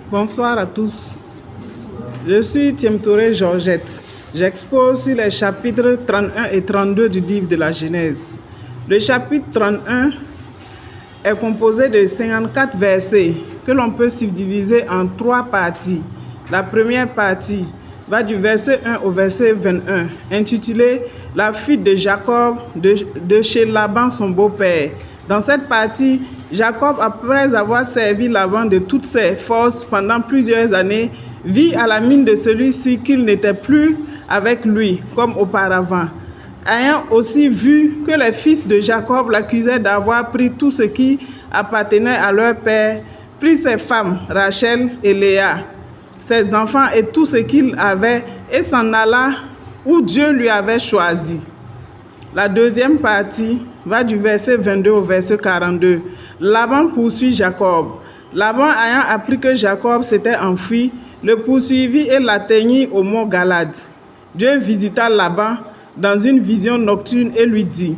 Bonsoir à tous. Je suis Thiemtouré Georgette. J'expose sur les chapitres 31 et 32 du livre de la Genèse. Le chapitre 31 est composé de 54 versets que l'on peut subdiviser en 3 parties. La première partie va du verset 1 au verset 21, intitulée « La fuite de Jacob de chez Laban, son beau-père ». Dans cette partie, Jacob, après avoir servi Laban de toutes ses forces pendant plusieurs années, vit à la mine de celui-ci qu'il n'était plus avec lui comme auparavant. Ayant aussi vu que les fils de Jacob l'accusaient d'avoir pris tout ce qui appartenait à leur père, prit ses femmes, Rachel et Léa, ses enfants et tout ce qu'il avait, et s'en alla où Dieu lui avait choisi. La deuxième partie va du verset 22 au verset 42. Laban poursuit Jacob. Laban, ayant appris que Jacob s'était enfui, le poursuivit et l'atteignit au mont Galad. Dieu visita Laban dans une vision nocturne et lui dit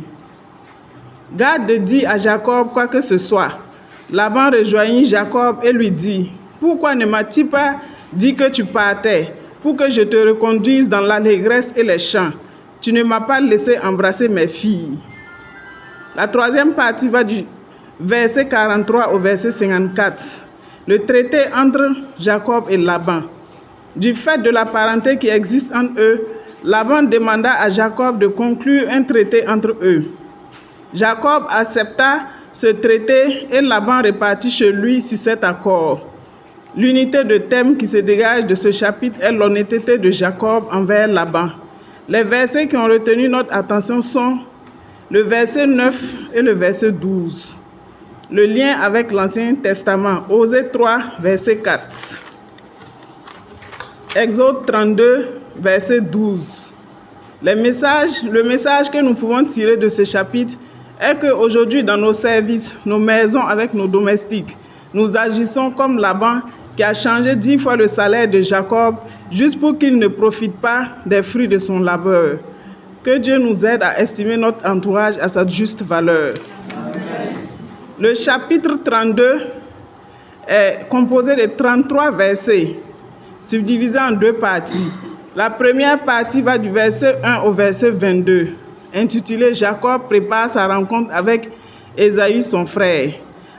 « Garde de dire à Jacob quoi que ce soit. » Laban rejoignit Jacob et lui dit « Pourquoi ne m'as-tu pas dit que tu partais, pour que je te reconduise dans l'allégresse et les chants? Tu ne m'as pas laissé embrasser mes filles. » La troisième partie va du verset 43 au verset 54. Le traité entre Jacob et Laban. Du fait de la parenté qui existe entre eux, Laban demanda à Jacob de conclure un traité entre eux. Jacob accepta ce traité et Laban repartit chez lui sur cet accord. L'unité de thème qui se dégage de ce chapitre est l'honnêteté de Jacob envers Laban. Les versets qui ont retenu notre attention sont le verset 9 et le verset 12. Le lien avec l'Ancien Testament, Osée 3, verset 4. Exode 32, verset 12. Le message que nous pouvons tirer de ce chapitre est qu'aujourd'hui, dans nos services, nos maisons avec nos domestiques, nous agissons comme Laban qui a changé 10 fois le salaire de Jacob juste pour qu'il ne profite pas des fruits de son labeur. Que Dieu nous aide à estimer notre entourage à sa juste valeur. Amen. Le chapitre 32 est composé de 33 versets, subdivisés en 2 parties. La première partie va du verset 1 au verset 22, intitulée « Jacob prépare sa rencontre avec Ésaü, son frère ».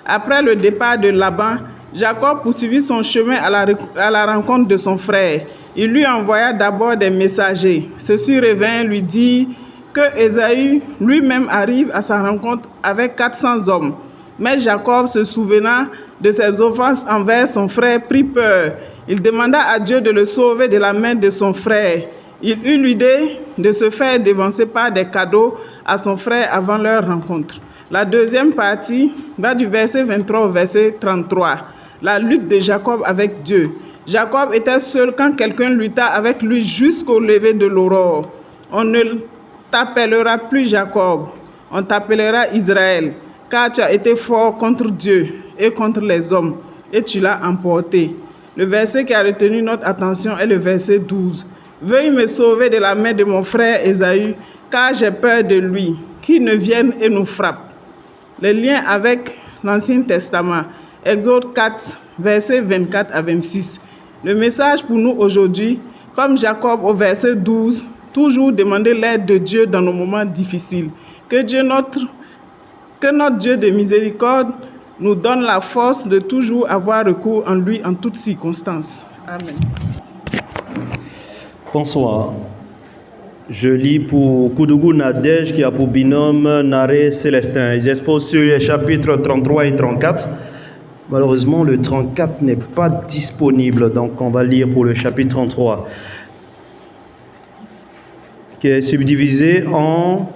Après le départ de Laban, Jacob poursuivit son chemin à la rencontre de son frère. Il lui envoya d'abord des messagers. Ceux-ci revinrent lui dire que Ésaü lui-même arrive à sa rencontre avec 400 hommes. Mais Jacob, se souvenant de ses offenses envers son frère, prit peur. Il demanda à Dieu de le sauver de la main de son frère. Il eut l'idée de se faire dévancer par des cadeaux à son frère avant leur rencontre. La deuxième partie va du verset 23 au verset 33. La lutte de Jacob avec Dieu. Jacob était seul quand quelqu'un lutta avec lui jusqu'au lever de l'aurore. On ne t'appellera plus Jacob, on t'appellera Israël, car tu as été fort contre Dieu et contre les hommes, et tu l'as emporté. Le verset qui a retenu notre attention est le verset 12. Veuille me sauver de la main de mon frère Ésaü, car j'ai peur de lui, qu'il ne vienne et nous frappe. Le lien avec l'Ancien Testament, Exode 4, versets 24 à 26. Le message pour nous aujourd'hui, comme Jacob au verset 12, toujours demander l'aide de Dieu dans nos moments difficiles. Que notre Dieu de miséricorde nous donne la force de toujours avoir recours en lui en toutes circonstances. Amen. Bonsoir. Je lis pour Koudougou Nadège qui a pour binôme Naré Célestin. Ils exposent sur les chapitres 33 et 34. Malheureusement, le 34 n'est pas disponible, donc on va lire pour le chapitre 33, qui est subdivisé en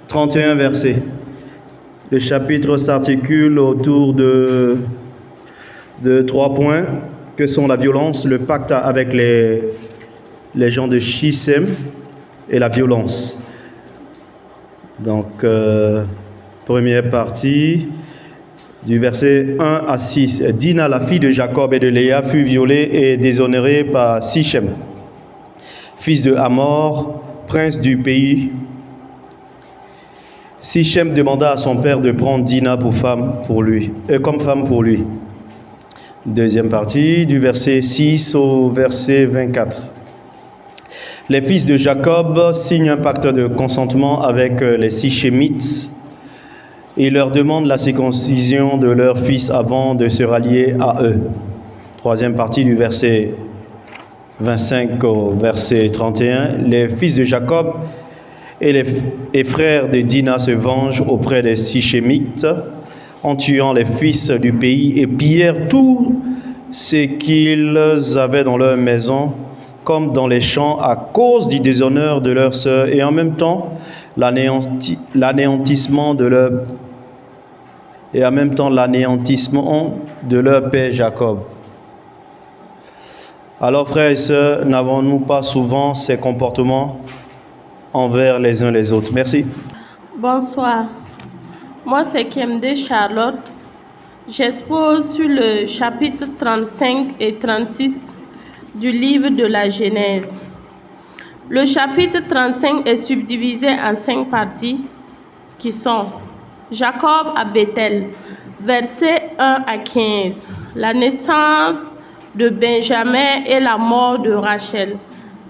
31 versets. Le chapitre s'articule autour de 3 points, que sont la violence, le pacte avec les gens de Shichem et la violence. Donc, première partie, du verset 1 à 6. Dina, la fille de Jacob et de Léa, fut violée et déshonorée par Sichem, fils de Hamor, prince du pays. Sichem demanda à son père de prendre Dina comme femme pour lui. Deuxième partie, du verset 6 au verset 24. Les fils de Jacob signent un pacte de consentement avec les Sichémites et leur demandent la circoncision de leurs fils avant de se rallier à eux. Troisième partie du verset 25 au verset 31. Les fils de Jacob et les frères de Dina se vengent auprès des Sichémites en tuant les fils du pays et pillèrent tout ce qu'ils avaient dans leur maison comme dans les champs à cause du déshonneur de leur sœur et en même temps l'anéantissement de leur père Jacob. Alors frères et sœurs, n'avons-nous pas souvent ces comportements envers les uns les autres? Merci. Bonsoir. Moi, c'est Kemde Charlotte. J'expose sur le chapitre 35 et 36 du livre de la Genèse. Le chapitre 35 est subdivisé en 5 parties qui sont Jacob à Bethel, versets 1 à 15, la naissance de Benjamin et la mort de Rachel,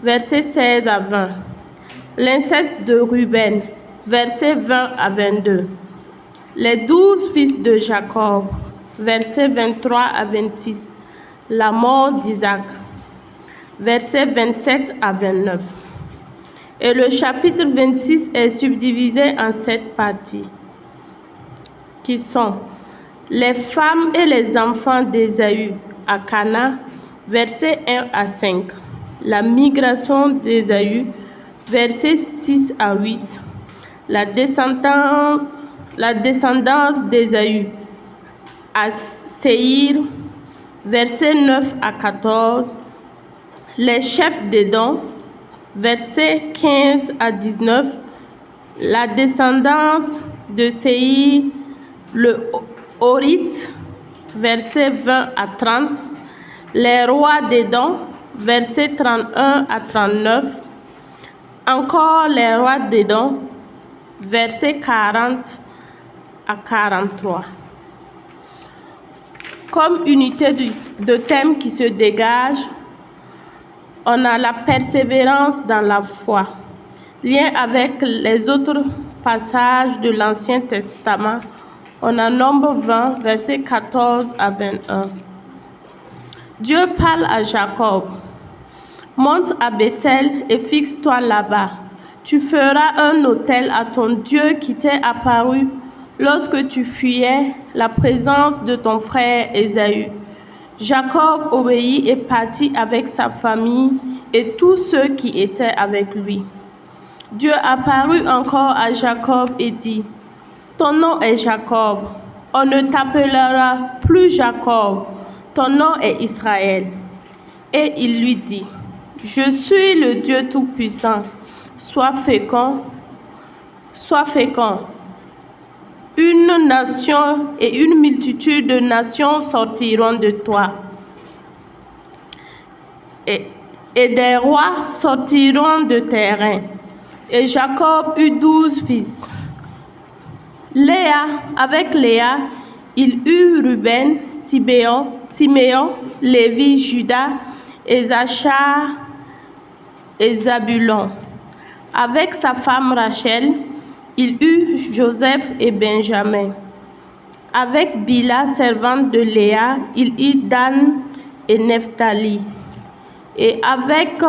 versets 16 à 20, l'inceste de Ruben, versets 20 à 22, les 12 fils de Jacob, versets 23 à 26, la mort d'Isaac, versets 27 à 29. Et le chapitre 26 est subdivisé en 7 parties, qui sont les femmes et les enfants d'Ésaü à Cana, versets 1 à 5, la migration d'Ésaü, versets 6 à 8, la descendance d'Ésaü à Séhir, versets 9 à 14, les chefs d'Édom, versets 15 à 19, la descendance de Séhir, le Horite, versets 20 à 30, les rois d'Édom, versets 31 à 39, encore les rois d'Édom, versets 40 à 43. Comme unité de thème qui se dégage, on a la persévérance dans la foi, lien avec les autres passages de l'Ancien Testament. On a Nombre 20, versets 14 à 21. Dieu parle à Jacob. Monte à Bethel et fixe-toi là-bas. Tu feras un autel à ton Dieu qui t'est apparu lorsque tu fuyais la présence de ton frère Ésaü. Jacob obéit et partit avec sa famille et tous ceux qui étaient avec lui. Dieu apparut encore à Jacob et dit: ton nom est Jacob, on ne t'appellera plus Jacob, ton nom est Israël. Et il lui dit: je suis le Dieu Tout-Puissant, sois fécond. Une nation et une multitude de nations sortiront de toi. Et des rois sortiront de tes reins. Et Jacob eut 12 fils. Avec Léa, il eut Ruben, Siméon, Lévi, Juda, Issachar et Zabulon. Avec sa femme Rachel, il eut Joseph et Benjamin. Avec Bila, servante de Léa, il eut Dan et Nephtali. Et avec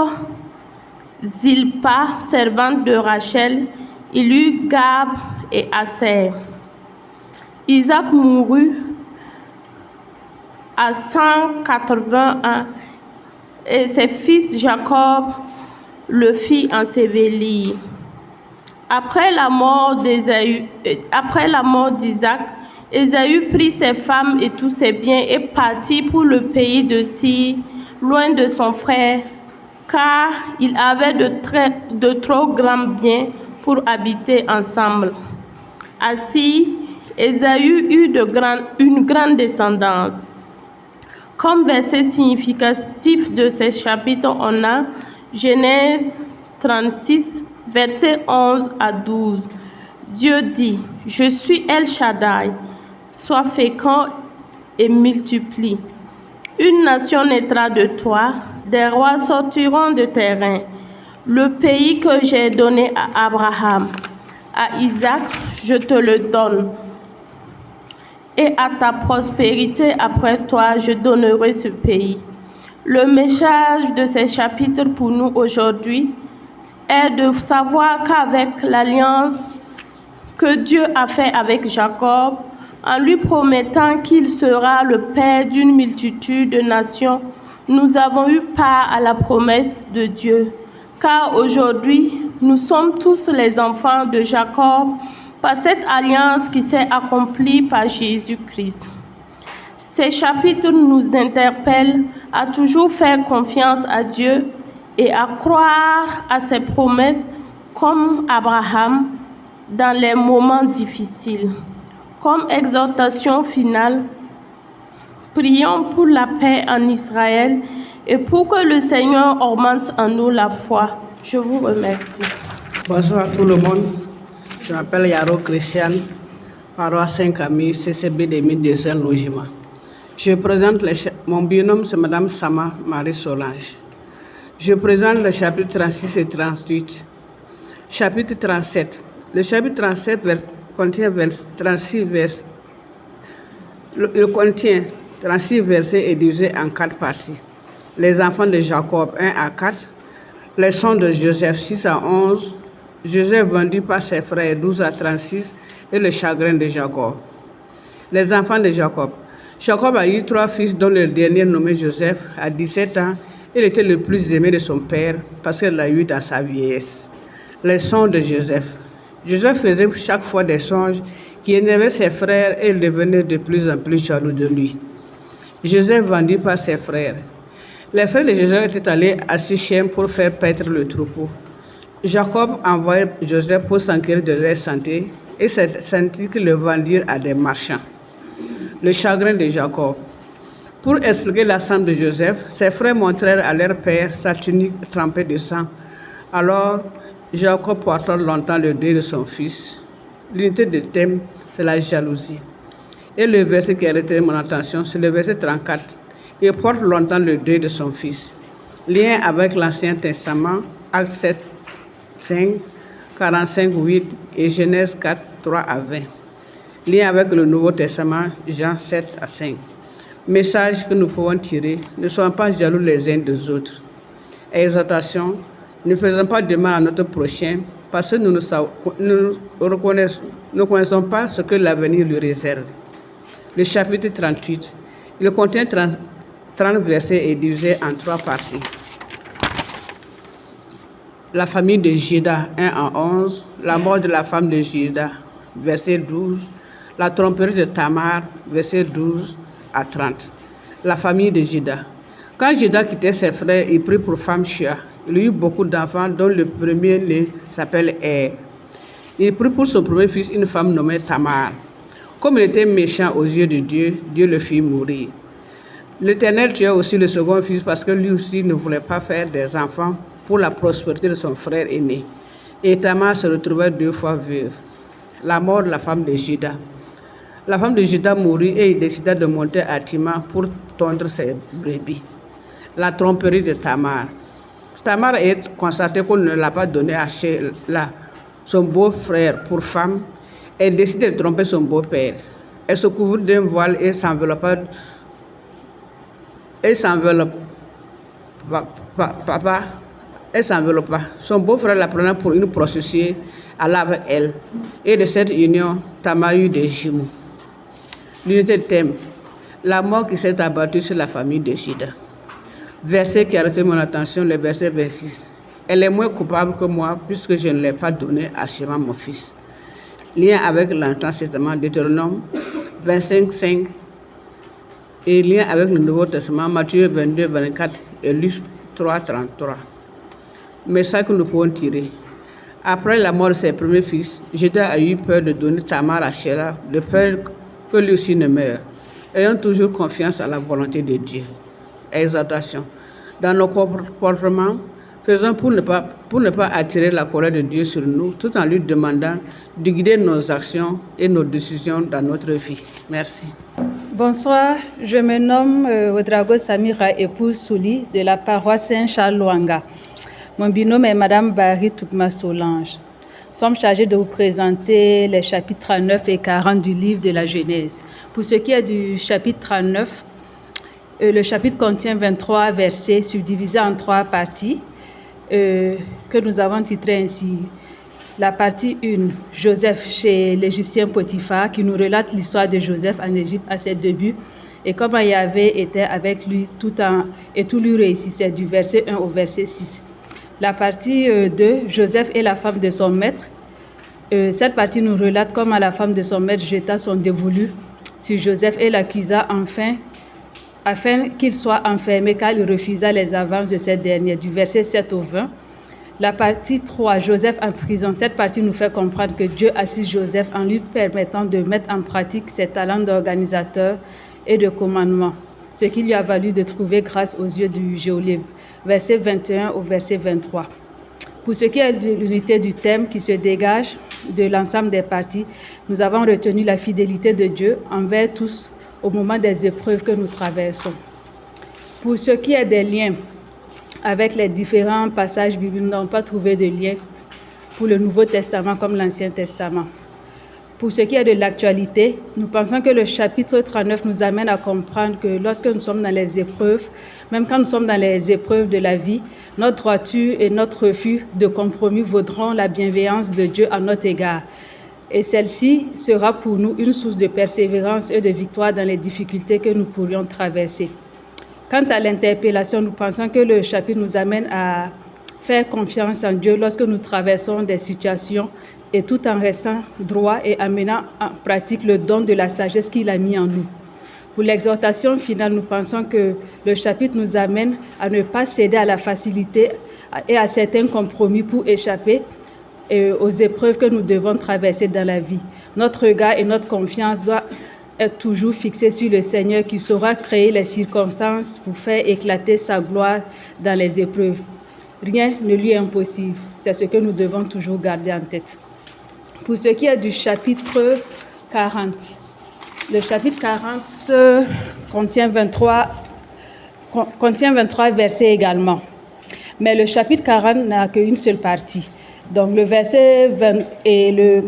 Zilpa, servante de Rachel, il eut Gad et Aser. Isaac mourut à 180 ans et ses fils Jacob le fit ensevelir. Après la mort d'Isaac, Ésaü prit ses femmes et tous ses biens et partit pour le pays de Sir, loin de son frère, car il avait de trop grands biens pour habiter ensemble. Ainsi, Ésaü eut une grande descendance. Comme verset significatif de ces chapitres, on a Genèse 36, versets 11 à 12. Dieu dit: je suis El Shaddai, sois fécond et multiplie. Une nation naîtra de toi, des rois sortiront de tes reins. Le pays que j'ai donné à Abraham, à Isaac, je te le donne. Et à ta prospérité après toi, je donnerai ce pays. Le message de ces chapitres pour nous aujourd'hui est de savoir qu'avec l'alliance que Dieu a faite avec Jacob, en lui promettant qu'il sera le père d'une multitude de nations, nous avons eu part à la promesse de Dieu. Car aujourd'hui, nous sommes tous les enfants de Jacob par cette alliance qui s'est accomplie par Jésus-Christ. Ces chapitres nous interpellent à toujours faire confiance à Dieu et à croire à ses promesses comme Abraham dans les moments difficiles. Comme exhortation finale, prions pour la paix en Israël et pour que le Seigneur augmente en nous la foi. Je vous remercie. Bonsoir tout le monde. Je m'appelle Yaro Christian, paroisse Saint-Camille, CCB 2200 logements. Je présente mon binôme, c'est Madame Sama Marie Solange. Je présente le chapitre 36 et 38. Chapitre 37. Le chapitre 37 contient 36 versets. Il contient 36 versets et divisé en 4 parties. Les enfants de Jacob 1 à 4. Les sons de Joseph 6 à 11. Joseph vendu par ses frères 12 à 36. Et le chagrin de Jacob. Les enfants de Jacob. Jacob a eu 3 fils, dont le dernier nommé Joseph, à 17 ans. Il était le plus aimé de son père parce qu'il l'a eu dans sa vieillesse. Les sons de Joseph. Joseph faisait chaque fois des songes qui énervaient ses frères et ils devenaient de plus en plus jaloux de lui. Joseph vendu par ses frères. Les frères de Joseph étaient allés à Sichem pour faire paître le troupeau. Jacob envoya Joseph pour s'enquérir de leur santé et sentit qu'ils le vendirent à des marchands. Le chagrin de Jacob. Pour expliquer la sang de Joseph, ses frères montrèrent à leur père sa tunique trempée de sang. Alors, Jacob porta longtemps le deuil de son fils. L'unité de thème, c'est la jalousie. Et le verset qui a retenu mon attention, c'est le verset 34. Il porte longtemps le deuil de son fils. Lien avec l'Ancien Testament, Actes 7, 5, 45, 8 et Genèse 4, 3 à 20. Lien avec le Nouveau Testament, Jean 7 à 5. Message que nous pouvons tirer, ne soyons pas jaloux les uns des autres. Exhortation, ne faisons pas de mal à notre prochain parce que nous ne connaissons pas ce que l'avenir lui réserve. Le chapitre 38, il contient 30 versets et divisé en 3 parties. La famille de Juda, 1 à 11, la mort de la femme de Juda, verset 12, la tromperie de Tamar, verset 12 à 30. La famille de Juda. Quand Juda quittait ses frères, il prit pour femme Shua. Il eut beaucoup d'enfants, dont le premier-né s'appelle Er. Il prit pour son premier fils une femme nommée Tamar. Comme il était méchant aux yeux de Dieu, Dieu le fit mourir. L'Éternel tua aussi le second fils parce que lui aussi ne voulait pas faire des enfants pour la prospérité de son frère aîné. Et Tamar se retrouva 2 fois veuve. La mort de la femme de Juda. La femme de Juda mourut et il décida de monter à Tima pour tondre ses brebis. La tromperie de Tamar. Tamar est constatée qu'on ne l'a pas donné à Sheila, son beau-frère, pour femme. Elle décide de tromper son beau-père. Elle se couvrit d'un voile et s'enveloppa. Son beau-frère la prenant pour une prostituée, alla avec elle. Et de cette union, Tamar eut des jumeaux. L'unité de thème, la mort qui s'est abattue sur la famille de Juda. Verset qui a retenu mon attention, le verset 26. Elle est moins coupable que moi, puisque je ne l'ai pas donné à Shema, mon fils. Lien avec l'Ancien Testament, Deutéronome 25, 5. Et lien avec le Nouveau Testament, Matthieu 22, 24 et Luc 3, 33. Message que nous pouvons tirer. Après la mort de ses premiers fils, Juda a eu peur de donner Tamar à Sheila, de peur que lui aussi ne meure. Ayons toujours confiance à la volonté de Dieu. Exhortation. Dans nos comportements, faisons pour ne pas attirer la colère de Dieu sur nous, tout en lui demandant de guider nos actions et nos décisions dans notre vie. Merci. Bonsoir, je me nomme Ouedraogo Samira, épouse Souli de la paroisse Saint-Charles-Luanga. Mon binôme est Madame Barry Toukma Solange. Nous sommes chargés de vous présenter les chapitres 39 et 40 du livre de la Genèse. Pour ce qui est du chapitre 39, le chapitre contient 23 versets subdivisés en 3 parties que nous avons titrées ainsi. La partie 1, Joseph chez l'Égyptien Potiphar, qui nous relate l'histoire de Joseph en Égypte à ses débuts et comment Yahvé était avec lui et tout lui réussissait, du verset 1 au verset 6. La partie 2, Joseph et la femme de son maître. Cette partie nous relate comment la femme de son maître jeta son dévolu sur Joseph et l'accusa afin qu'il soit enfermé car il refusa les avances de cette dernière, du verset 7 au 20. La partie 3, Joseph en prison. Cette partie nous fait comprendre que Dieu assiste Joseph en lui permettant de mettre en pratique ses talents d'organisateur et de commandement, ce qui lui a valu de trouver grâce aux yeux du geôlier. Verset 21 au verset 23. Pour ce qui est de l'unité du thème qui se dégage de l'ensemble des parties, nous avons retenu la fidélité de Dieu envers tous au moment des épreuves que nous traversons. Pour ce qui est des liens avec les différents passages bibliques, nous n'avons pas trouvé de lien pour le Nouveau Testament comme l'Ancien Testament. Pour ce qui est de l'actualité, nous pensons que le chapitre 39 nous amène à comprendre que lorsque nous sommes dans les épreuves, même quand nous sommes dans les épreuves de la vie, notre droiture et notre refus de compromis vaudront la bienveillance de Dieu à notre égard. Et celle-ci sera pour nous une source de persévérance et de victoire dans les difficultés que nous pourrions traverser. Quant à l'interpellation, nous pensons que le chapitre nous amène à faire confiance en Dieu lorsque nous traversons des situations et tout en restant droit et en menant en pratique le don de la sagesse qu'il a mis en nous. Pour l'exhortation finale, nous pensons que le chapitre nous amène à ne pas céder à la facilité et à certains compromis pour échapper aux épreuves que nous devons traverser dans la vie. Notre regard et notre confiance doivent être toujours fixé sur le Seigneur qui saura créer les circonstances pour faire éclater sa gloire dans les épreuves. Rien ne lui est impossible. C'est ce que nous devons toujours garder en tête. Pour ce qui est du chapitre 40, le chapitre 40 contient 23 versets également. Mais le chapitre 40 n'a qu'une seule partie. Donc le verset 20 et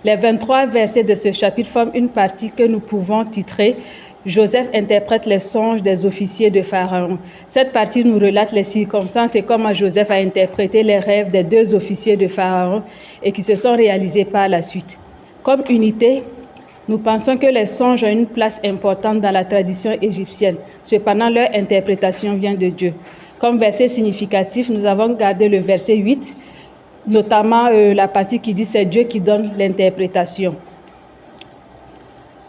les 23 versets de ce chapitre forment une partie que nous pouvons titrer « Joseph interprète les songes des officiers de Pharaon ». Cette partie nous relate les circonstances et comment Joseph a interprété les rêves des 2 officiers de Pharaon et qui se sont réalisés par la suite. Comme unité, nous pensons que les songes ont une place importante dans la tradition égyptienne. Cependant, leur interprétation vient de Dieu. Comme verset significatif, nous avons gardé le verset 8, notamment la partie qui dit « c'est Dieu qui donne l'interprétation ».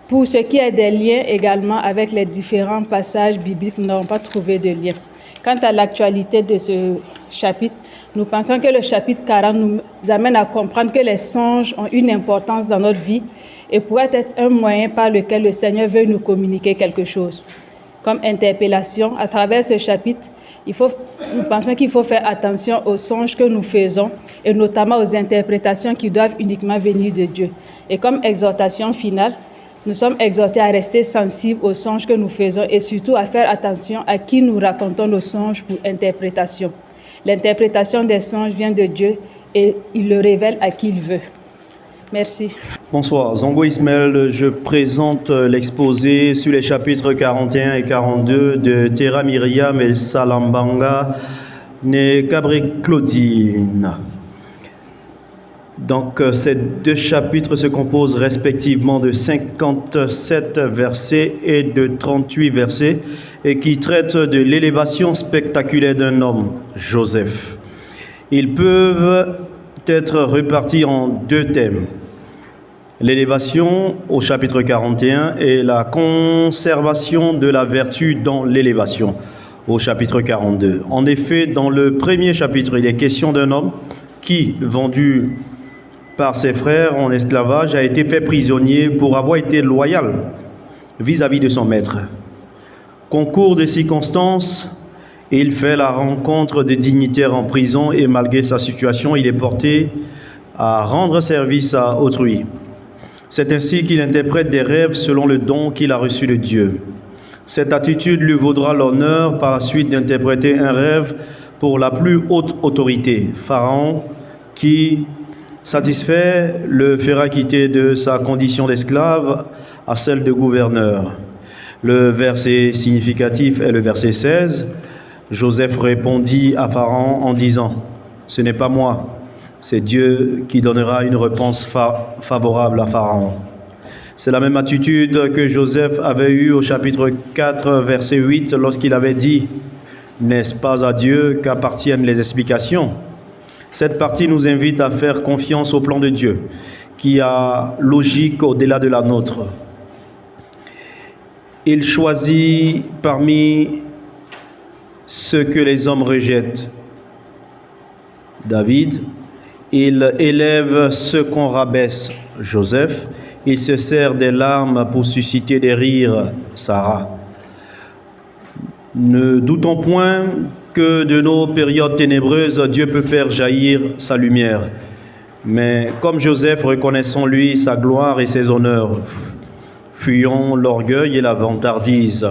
Pour ce qui est des liens également avec les différents passages bibliques, nous n'avons pas trouvé de lien. Quant à l'actualité de ce chapitre, nous pensons que le chapitre 40 nous amène à comprendre que les songes ont une importance dans notre vie et pourraient être un moyen par lequel le Seigneur veut nous communiquer quelque chose. Comme interpellation, à travers ce chapitre, nous pensons qu'il faut faire attention aux songes que nous faisons et notamment aux interprétations qui doivent uniquement venir de Dieu. Et comme exhortation finale, nous sommes exhortés à rester sensibles aux songes que nous faisons et surtout à faire attention à qui nous racontons nos songes pour interprétation. L'interprétation des songes vient de Dieu et il le révèle à qui il veut. Merci. Bonsoir, Zongo Ismaël, je présente l'exposé sur les chapitres 41 et 42 de Terra Myriam et Salambanga ne Cabré Claudine. Donc, ces 2 chapitres se composent respectivement de 57 versets et de 38 versets et qui traitent de l'élévation spectaculaire d'un homme, Joseph. Ils peuvent être répartis en 2 thèmes. L'élévation au chapitre 41 et la conservation de la vertu dans l'élévation au chapitre 42. En effet, dans le premier chapitre, il est question d'un homme qui, vendu par ses frères en esclavage, a été fait prisonnier pour avoir été loyal vis-à-vis de son maître. Concours de circonstances, il fait la rencontre de dignitaires en prison et malgré sa situation, il est porté à rendre service à autrui. C'est ainsi qu'il interprète des rêves selon le don qu'il a reçu de Dieu. Cette attitude lui vaudra l'honneur par la suite d'interpréter un rêve pour la plus haute autorité, Pharaon, qui, satisfait, le fera quitter de sa condition d'esclave à celle de gouverneur. Le verset significatif est le verset 16. Joseph répondit à Pharaon en disant « Ce n'est pas moi, c'est Dieu qui donnera une réponse favorable à Pharaon. » C'est la même attitude que Joseph avait eue au chapitre 4, verset 8, lorsqu'il avait dit « N'est-ce pas à Dieu qu'appartiennent les explications ?» Cette partie nous invite à faire confiance au plan de Dieu, qui a logique au-delà de la nôtre. Il choisit parmi ceux que les hommes rejettent. David, il élève ceux qu'on rabaisse. Joseph, il se sert des larmes pour susciter des rires. Sarah. Ne doutons point que de nos périodes ténébreuses, Dieu peut faire jaillir sa lumière. Mais comme Joseph, reconnaissons-lui sa gloire et ses honneurs. Fuyons l'orgueil et la vantardise.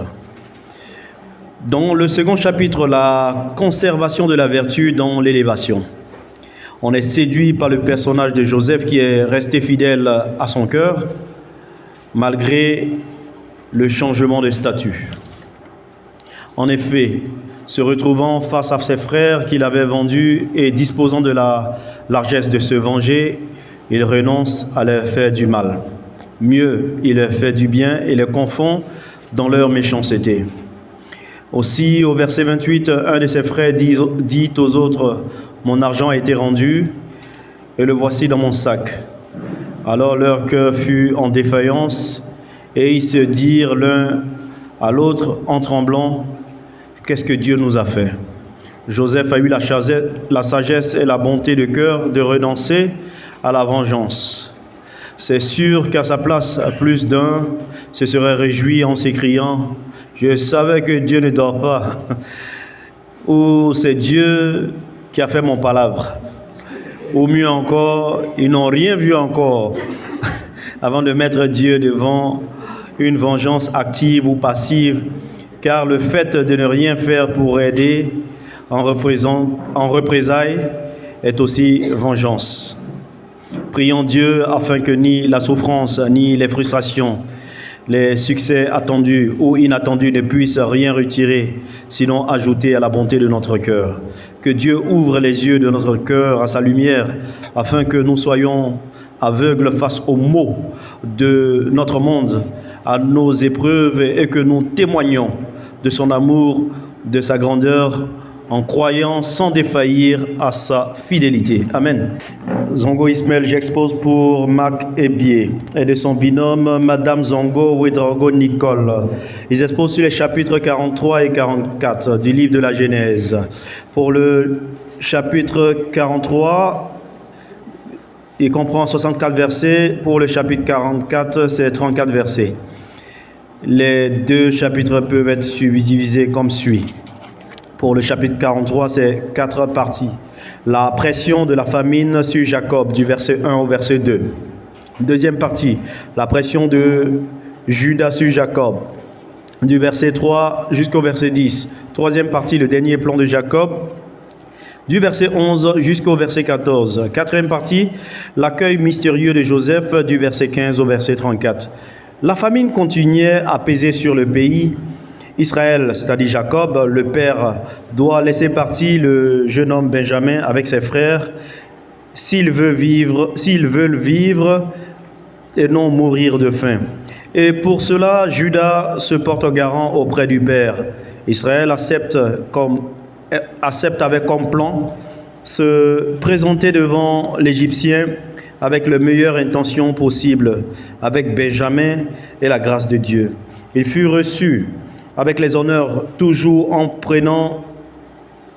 Dans le second chapitre, la conservation de la vertu dans l'élévation. On est séduit par le personnage de Joseph qui est resté fidèle à son cœur, malgré le changement de statut. En effet, se retrouvant face à ses frères qu'il avait vendus et disposant de la largesse de se venger, il renonce à leur faire du mal. Mieux, il leur fait du bien et les confond dans leur méchanceté. Aussi, au verset 28, un de ses frères dit aux autres « Mon argent a été rendu et le voici dans mon sac. » Alors leur cœur fut en défaillance et ils se dirent l'un à l'autre en tremblant « Qu'est-ce que Dieu nous a fait ?» Joseph a eu la sagesse et la bonté de cœur de renoncer à la vengeance. C'est sûr qu'à sa place, plus d'un se serait réjoui en s'écriant « Je savais que Dieu ne dort pas » ou « C'est Dieu qui a fait mon palabre » ou mieux encore, ils n'ont rien vu encore avant de mettre Dieu devant une vengeance active ou passive, car le fait de ne rien faire pour aider en représailles est aussi vengeance. Prions Dieu afin que ni la souffrance, ni les frustrations, les succès attendus ou inattendus ne puissent rien retirer, sinon ajouter à la bonté de notre cœur. Que Dieu ouvre les yeux de notre cœur à sa lumière, afin que nous soyons aveugles face aux maux de notre monde, à nos épreuves, et que nous témoignions de son amour, de sa grandeur, en croyant sans défaillir à sa fidélité. Amen. Zongo Ismaël, j'expose pour Marc Ebier et de son binôme Madame Zongo Ouedraogo Nicole. Ils exposent sur les chapitres 43 et 44 du livre de la Genèse. Pour le chapitre 43, il comprend 64 versets. Pour le chapitre 44, c'est 34 versets. Les deux chapitres peuvent être subdivisés comme suit. Pour le chapitre 43, c'est 4 parties. La pression de la famine sur Jacob, du verset 1 au verset 2. Deuxième partie, la pression de Judas sur Jacob, du verset 3 jusqu'au verset 10. Troisième partie, le dernier plan de Jacob, du verset 11 jusqu'au verset 14. Quatrième partie, l'accueil mystérieux de Joseph, du verset 15 au verset 34. La famine continuait à peser sur le pays. Israël, c'est-à-dire Jacob, le père, doit laisser partir le jeune homme Benjamin avec ses frères s'ils veulent vivre et non mourir de faim. Et pour cela, Judas se porte garant auprès du père. Israël accepte avec comme plan se présenter devant l'Égyptien avec les meilleures intentions possibles, avec Benjamin et la grâce de Dieu. Il fut reçu avec les honneurs, toujours en prenant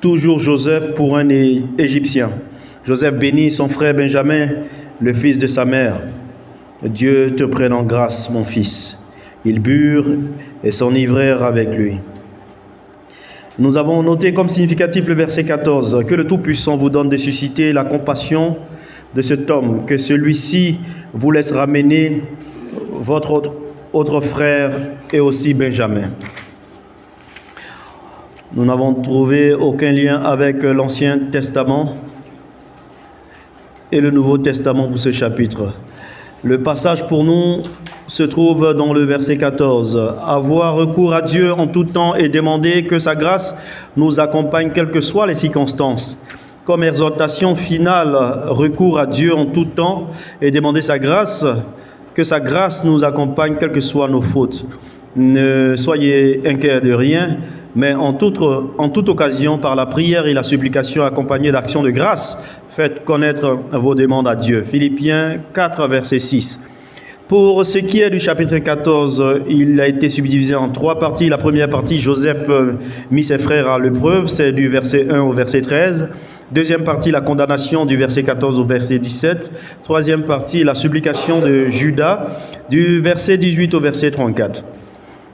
toujours Joseph pour un Égyptien. Joseph bénit son frère Benjamin, le fils de sa mère. Dieu te prenne en grâce, mon fils. Ils burent et s'enivrèrent avec lui. Nous avons noté comme significatif le verset 14, que le Tout-Puissant vous donne de susciter la compassion de cet homme, que celui-ci vous laisse ramener votre autre frère et aussi Benjamin. Nous n'avons trouvé aucun lien avec l'Ancien Testament et le Nouveau Testament pour ce chapitre. Le passage pour nous se trouve dans le verset 14. Avoir recours à Dieu en tout temps et demander que sa grâce nous accompagne quelles que soient les circonstances. Comme exhortation finale, recours à Dieu en tout temps et demander sa grâce, que sa grâce nous accompagne quelles que soient nos fautes. Ne soyez inquiets de rien, mais en toute occasion, par la prière et la supplication accompagnée d'actions de grâce, faites connaître vos demandes à Dieu. Philippiens 4, verset 6. Pour ce qui est du chapitre 14, il a été subdivisé en 3 parties. La première partie, Joseph mit ses frères à l'épreuve, c'est du verset 1 au verset 13. Deuxième partie, la condamnation du verset 14 au verset 17. Troisième partie, la supplication de Judas du verset 18 au verset 34.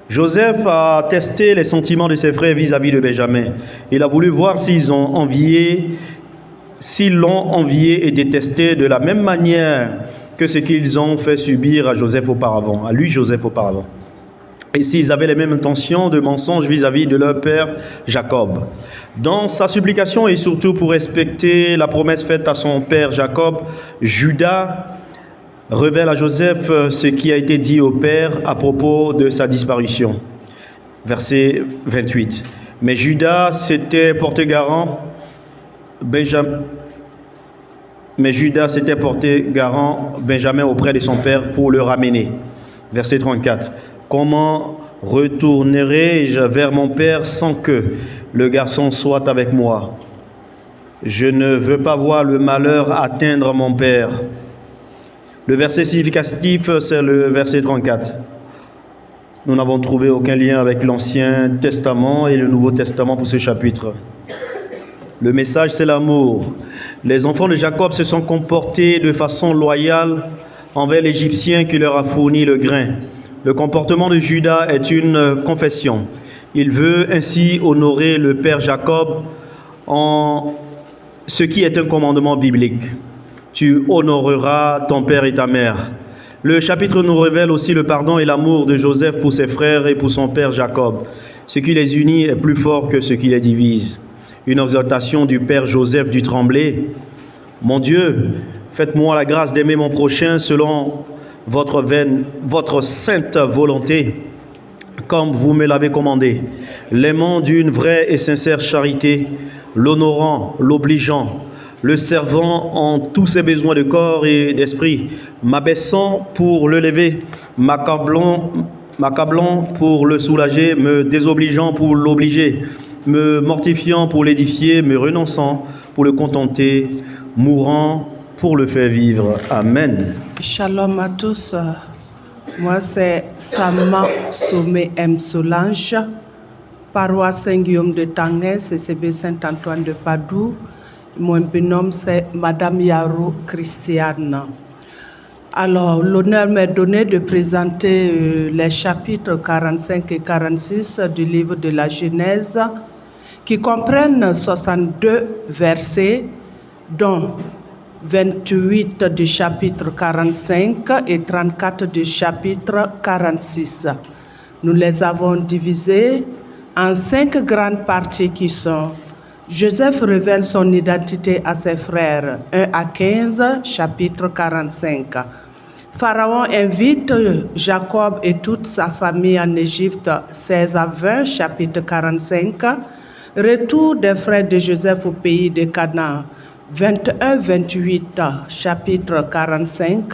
Joseph a testé les sentiments de ses frères vis-à-vis de Benjamin. Il a voulu voir s'ils l'ont envié et détesté de la même manière que ce qu'ils ont fait subir à Joseph auparavant, à lui Joseph auparavant. Et s'ils avaient les mêmes intentions de mensonge vis-à-vis de leur père Jacob. Dans sa supplication et surtout pour respecter la promesse faite à son père Jacob, Judas révèle à Joseph ce qui a été dit au père à propos de sa disparition. Verset 28. Mais Judas s'était porté garant, Benjamin auprès de son père pour le ramener. Verset 34. Comment retournerai-je vers mon père sans que le garçon soit avec moi? Je ne veux pas voir le malheur atteindre mon père. Le verset significatif, c'est le verset 34. Nous n'avons trouvé aucun lien avec l'Ancien Testament et le Nouveau Testament pour ce chapitre. Le message, c'est l'amour. Les enfants de Jacob se sont comportés de façon loyale envers l'Égyptien qui leur a fourni le grain. Le comportement de Judas est une confession. Il veut ainsi honorer le père Jacob en ce qui est un commandement biblique. Tu honoreras ton père et ta mère. Le chapitre nous révèle aussi le pardon et l'amour de Joseph pour ses frères et pour son père Jacob. Ce qui les unit est plus fort que ce qui les divise. Une exhortation du père Joseph du Tremblay. Mon Dieu, faites-moi la grâce d'aimer mon prochain selon votre sainte volonté, comme vous me l'avez commandé, l'aimant d'une vraie et sincère charité, l'honorant, l'obligeant, le servant en tous ses besoins de corps et d'esprit, m'abaissant pour le lever, m'accablant pour le soulager, me désobligeant pour l'obliger, me mortifiant pour l'édifier, me renonçant pour le contenter, mourant pour le faire vivre. Amen. Shalom à tous. Moi, c'est Sama Somé M. Solange, paroisse Saint-Guillaume de Tanguay, CCB Saint-Antoine de Padoue. Mon binôme, c'est Madame Yaro Christiane. Alors, l'honneur m'est donné de présenter les chapitres 45 et 46 du livre de la Genèse, qui comprennent 62 versets, dont 28 du chapitre 45 et 34 du chapitre 46. Nous les avons divisés en 5 grandes parties qui sont: Joseph révèle son identité à ses frères, 1 à 15, chapitre 45. Pharaon invite Jacob et toute sa famille en Égypte, 16 à 20, chapitre 45. Retour des frères de Joseph au pays de Canaan, 21-28, chapitre 45.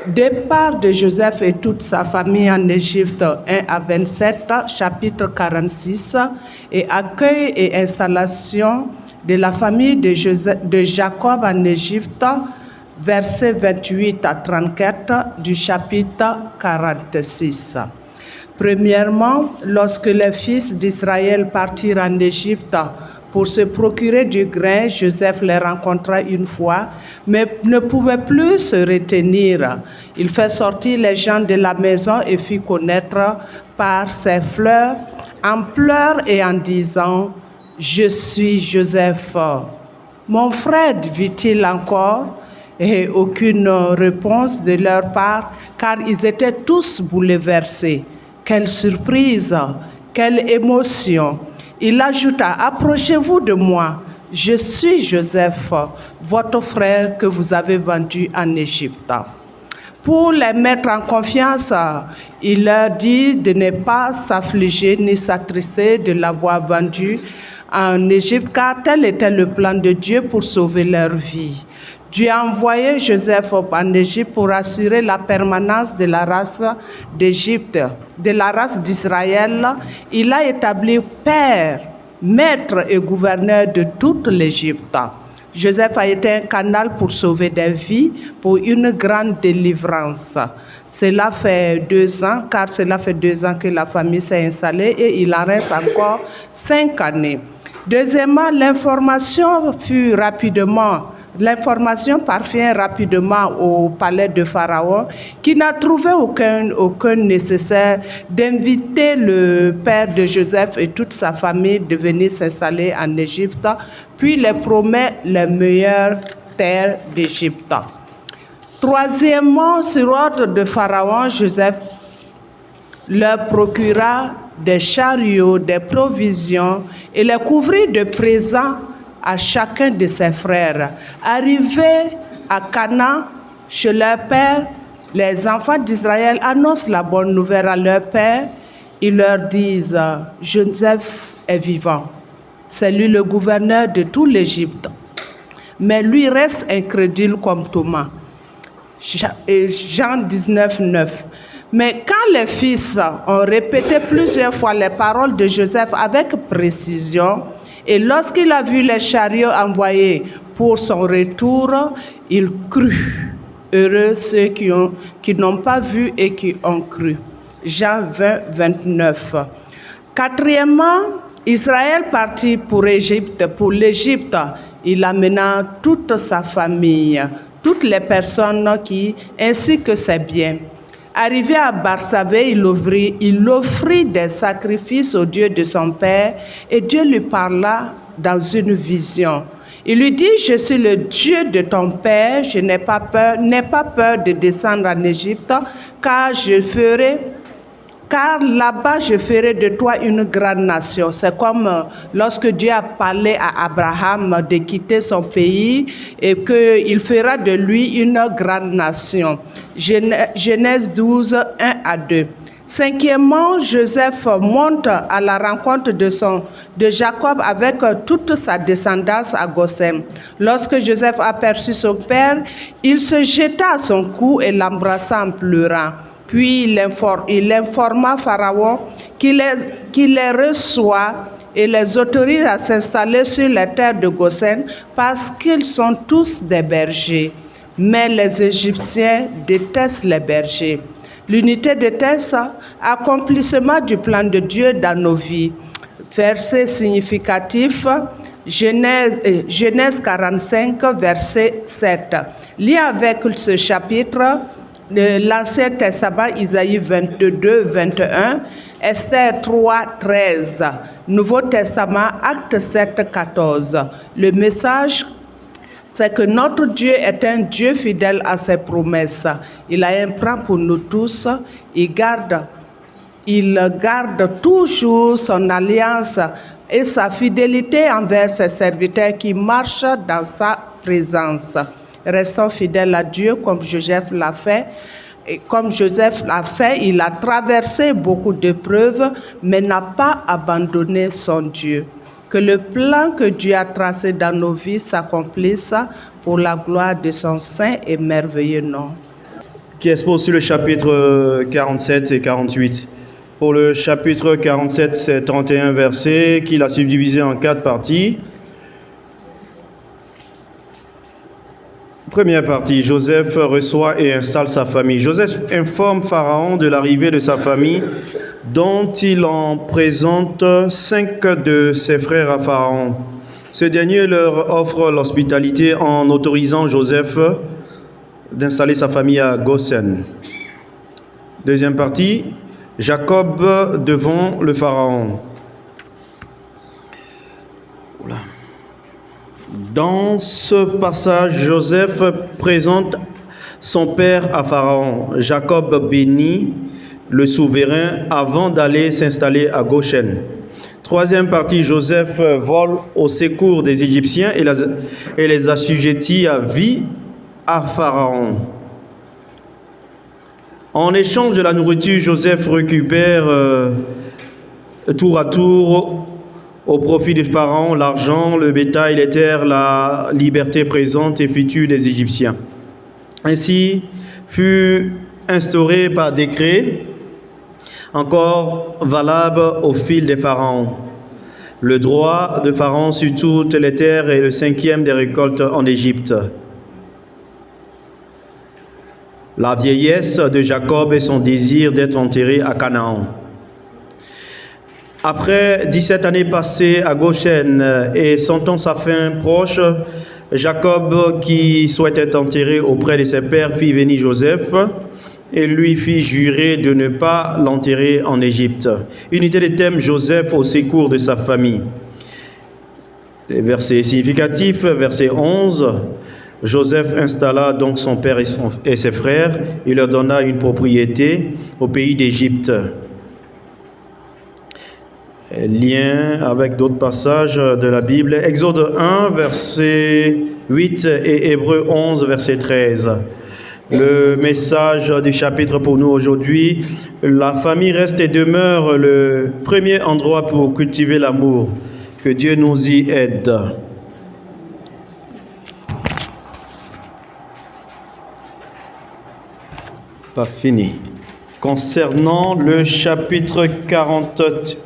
Départ de Joseph et toute sa famille en Égypte, 1 à 27, chapitre 46. Et accueil et installation de la famille de Jacob en Égypte, versets 28 à 34 du chapitre 46. Premièrement, lorsque les fils d'Israël partirent en Égypte pour se procurer du grain, Joseph les rencontra une fois, mais ne pouvait plus se retenir. Il fait sortir les gens de la maison et fit connaître par ses fleurs, en pleurs et en disant: « Je suis Joseph. » « Mon frère, dit-il encore, et aucune réponse de leur part, car ils étaient tous bouleversés. Quelle surprise, quelle émotion. Il ajouta, approchez-vous de moi, je suis Joseph, votre frère que vous avez vendu en Égypte. Pour les mettre en confiance, il leur dit de ne pas s'affliger ni s'attrister de l'avoir vendu en Égypte, car tel était le plan de Dieu pour sauver leur vie. Dieu a envoyé Joseph en Égypte pour assurer la permanence de la race d'Égypte, de la race d'Israël. Il a établi père, maître et gouverneur de toute l'Égypte. Joseph a été un canal pour sauver des vies, pour une grande délivrance. Cela fait 2 ans, car cela fait 2 ans que la famille s'est installée et il en reste encore 5 années. Deuxièmement, l'information parvient rapidement au palais de Pharaon, qui n'a trouvé aucun nécessaire d'inviter le père de Joseph et toute sa famille de venir s'installer en Égypte, puis les promet les meilleures terres d'Égypte. Troisièmement, sur ordre de Pharaon, Joseph leur procura des chariots, des provisions et les couvrit de présents à chacun de ses frères. Arrivés à Canaan, chez leur père, les enfants d'Israël annoncent la bonne nouvelle à leur père. Ils leur disent, Joseph est vivant. C'est lui le gouverneur de tout l'Égypte. Mais lui reste incrédule comme Thomas. Jean 19, 9. Mais quand les fils ont répété plusieurs fois les paroles de Joseph avec précision, et lorsqu'il a vu les chariots envoyés pour son retour, il crut. Heureux ceux qui n'ont pas vu et qui ont cru. Jean 20, 29. Quatrièmement, Israël partit pour l'Égypte. Il amena toute sa famille, toutes les personnes ainsi que ses biens. Arrivé à Barsabée, il offrit des sacrifices au Dieu de son père et Dieu lui parla dans une vision. Il lui dit, je suis le Dieu de ton père, je n'ai pas peur de descendre en Égypte, car là-bas je ferai de toi une grande nation. C'est comme lorsque Dieu a parlé à Abraham de quitter son pays et qu'il fera de lui une grande nation. Genèse 12, 1 à 2. Cinquièmement, Joseph monte à la rencontre de Jacob avec toute sa descendance à Goshen. Lorsque Joseph aperçut son père, il se jeta à son cou et l'embrassa en pleurant. Puis il informa Pharaon qu'il les reçoit et les autorise à s'installer sur les terres de Goshen parce qu'ils sont tous des bergers. Mais les Égyptiens détestent les bergers. L'unité de texte, accomplissement du plan de Dieu dans nos vies. Verset significatif, Genèse 45, verset 7. Lié avec ce chapitre, l'Ancien Testament, Isaïe 22, 21, Esther 3, 13, Nouveau Testament, Acte 7, 14. Le message, c'est que notre Dieu est un Dieu fidèle à ses promesses. Il a un plan pour nous tous. Il garde toujours son alliance et sa fidélité envers ses serviteurs qui marchent dans sa présence. Restons fidèles à Dieu comme Joseph l'a fait. Et comme Joseph l'a fait, il a traversé beaucoup d'épreuves, mais n'a pas abandonné son Dieu. Que le plan que Dieu a tracé dans nos vies s'accomplisse pour la gloire de son saint et merveilleux nom. Qui expose sur le chapitre 47 et 48. Pour le chapitre 47, c'est 31 versets qu'il a subdivisé en 4 parties. Première partie, Joseph reçoit et installe sa famille. Joseph informe Pharaon de l'arrivée de sa famille, dont il en présente 5 de ses frères à Pharaon. Ce dernier leur offre l'hospitalité en autorisant Joseph d'installer sa famille à Goshen. Deuxième partie, Jacob devant le Pharaon. Dans ce passage, Joseph présente son père à Pharaon. Jacob bénit le souverain avant d'aller s'installer à Goshen. Troisième partie, Joseph vole au secours des Égyptiens et les assujettit à vie à Pharaon. En échange de la nourriture, Joseph récupère tour à tour au profit de Pharaon l'argent, le bétail, les terres, la liberté présente et future des Égyptiens. Ainsi fut instauré par décret, encore valable au fil des pharaons, le droit de Pharaon sur toutes les terres et le 5e des récoltes en Égypte. La vieillesse de Jacob et son désir d'être enterré à Canaan. Après 17 années passées à Goshen et sentant sa fin proche, Jacob, qui souhaitait être enterré auprès de ses pères, fit venir Joseph et lui fit jurer de ne pas l'enterrer en Égypte. Unité de thème, Joseph au secours de sa famille. Les versets significatifs, verset 11. Joseph installa donc son père et ses frères et leur donna une propriété au pays d'Égypte. Lien avec d'autres passages de la Bible. Exode 1, verset 8 et Hébreux 11, verset 13. Le message du chapitre pour nous aujourd'hui, la famille reste et demeure le premier endroit pour cultiver l'amour. Que Dieu nous y aide. Pas fini. Concernant le chapitre 48,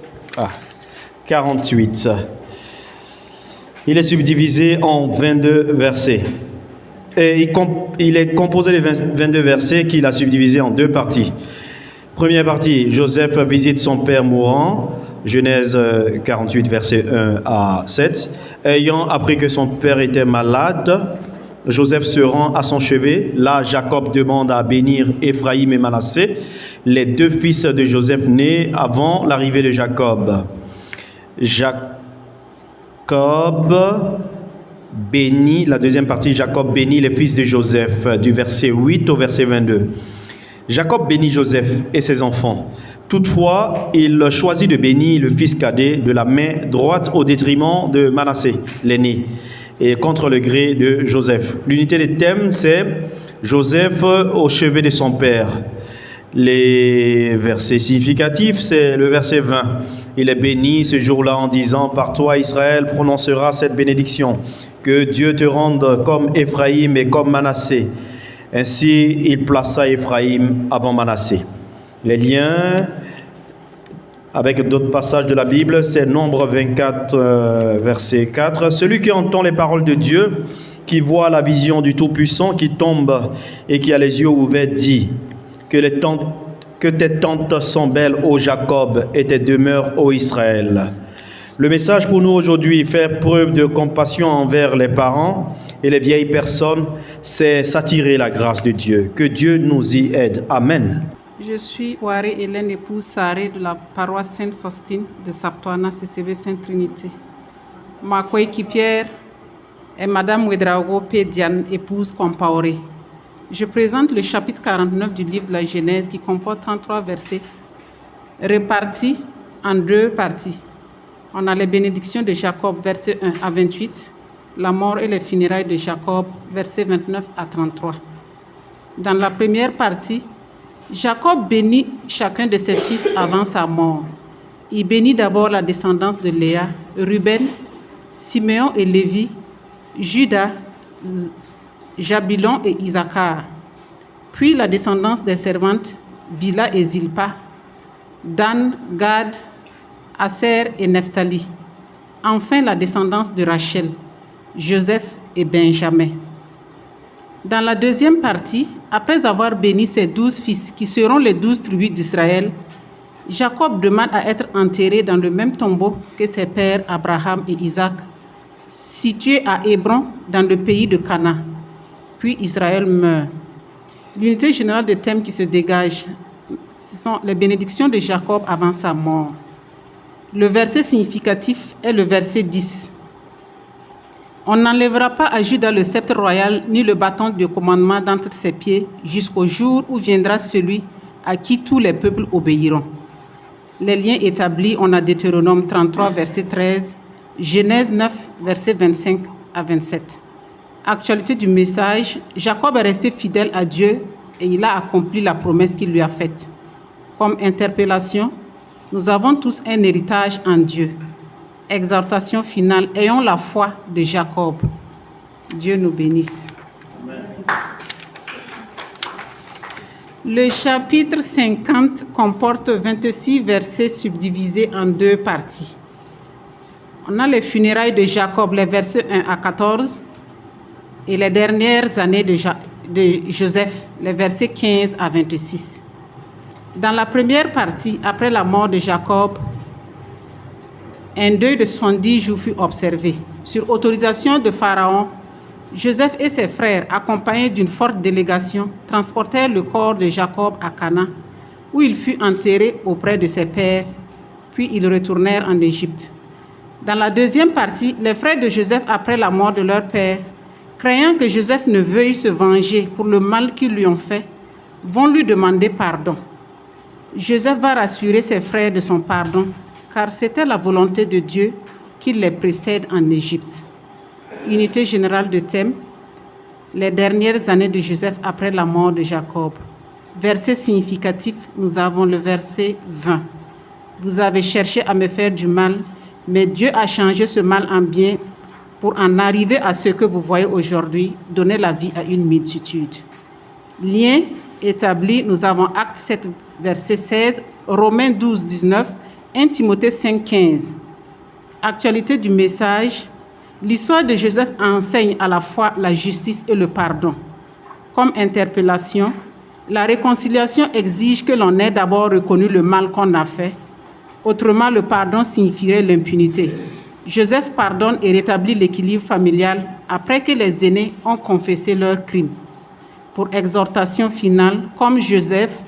il est subdivisé en 22 versets. Et il est composé de 22 versets qu'il a subdivisés en deux parties. Première partie, Joseph visite son père mourant, Genèse 48, versets 1 à 7. Ayant appris que son père était malade, Joseph se rend à son chevet. Là, Jacob demande à bénir Éphraïm et Manassé, les deux fils de Joseph nés avant l'arrivée de Jacob. Jacob bénit, la deuxième partie, Jacob bénit les fils de Joseph, du verset 8 au verset 22. Jacob bénit Joseph et ses enfants. Toutefois, il choisit de bénir le fils cadet de la main droite au détriment de Manassé, l'aîné, et contre le gré de Joseph. L'unité des thèmes, c'est Joseph au chevet de son père. Les versets significatifs, c'est le verset 20. Il est béni ce jour-là en disant « Par toi, Israël prononcera cette bénédiction. Que Dieu te rende comme Éphraïm et comme Manassé. » Ainsi, il plaça Éphraïm avant Manassé. Les liens avec d'autres passages de la Bible, c'est Nombre 24, verset 4. « Celui qui entend les paroles de Dieu, qui voit la vision du Tout-Puissant, qui tombe et qui a les yeux ouverts, dit que tes tentes sont belles, ô Jacob, et tes demeures, ô Israël. » Le message pour nous aujourd'hui, faire preuve de compassion envers les parents et les vieilles personnes, c'est s'attirer la grâce de Dieu. Que Dieu nous y aide. Amen. Je suis Ouare Hélène, épouse Saré de la paroisse Sainte-Faustine de Saptoana, CCV Sainte-Trinité. Ma coéquipière est Madame Ouedraogo Diane, épouse Compaoré. Je présente le chapitre 49 du livre de la Genèse qui comporte 33 versets répartis en deux parties. On a les bénédictions de Jacob, versets 1 à 28, la mort et les funérailles de Jacob, versets 29 à 33. Dans la première partie, Jacob bénit chacun de ses fils avant sa mort. Il bénit d'abord la descendance de Léa, Ruben, Siméon et Lévi, Judas, Jabilon et Issachar. Puis la descendance des servantes, Bila et Zilpa, Dan, Gad, Aser et Nephtali. Enfin la descendance de Rachel, Joseph et Benjamin. Dans la deuxième partie, après avoir béni ses 12 fils qui seront les 12 tribus d'Israël, Jacob demande à être enterré dans le même tombeau que ses pères Abraham et Isaac, situé à Hébron dans le pays de Canaan. Puis Israël meurt. L'unité générale de thème qui se dégage, ce sont les bénédictions de Jacob avant sa mort. Le verset significatif est le verset 10. On n'enlèvera pas à Judas le sceptre royal, ni le bâton de commandement d'entre ses pieds, jusqu'au jour où viendra celui à qui tous les peuples obéiront. Les liens établis, on a Deutéronome 33, verset 13, Genèse 9, verset 25 à 27. Actualité du message, Jacob est resté fidèle à Dieu et il a accompli la promesse qu'il lui a faite. Comme interpellation, nous avons tous un héritage en Dieu. Exhortation finale, ayons la foi de Jacob. Dieu nous bénisse. Amen. Le chapitre 50 comporte 26 versets subdivisés en 2 parties. On a les funérailles de Jacob, les versets 1 à 14, et les dernières années de Joseph, les versets 15 à 26. Dans la première partie, après la mort de Jacob, un deuil de 70 jours fut observé. Sur autorisation de Pharaon, Joseph et ses frères, accompagnés d'une forte délégation, transportèrent le corps de Jacob à Canaan, où il fut enterré auprès de ses pères, puis ils retournèrent en Égypte. Dans la deuxième partie, les frères de Joseph, après la mort de leur père, craignant que Joseph ne veuille se venger pour le mal qu'ils lui ont fait, vont lui demander pardon. Joseph va rassurer ses frères de son pardon, car c'était la volonté de Dieu qu'il les précède en Égypte. Unité générale de thème, les dernières années de Joseph après la mort de Jacob. Verset significatif, nous avons le verset 20. Vous avez cherché à me faire du mal, mais Dieu a changé ce mal en bien pour en arriver à ce que vous voyez aujourd'hui, donner la vie à une multitude. Lien établi, nous avons Actes 7, verset 16, Romains 12, 19, 1 Timothée 5, 15. Actualité du message, l'histoire de Joseph enseigne à la fois la justice et le pardon. Comme interpellation, la réconciliation exige que l'on ait d'abord reconnu le mal qu'on a fait. Autrement, le pardon signifierait l'impunité. Joseph pardonne et rétablit l'équilibre familial après que les aînés ont confessé leurs crimes. Pour exhortation finale, comme Joseph,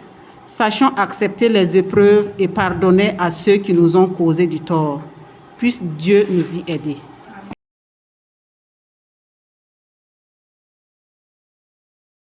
sachons accepter les épreuves et pardonner à ceux qui nous ont causé du tort. Puisse Dieu nous y aider.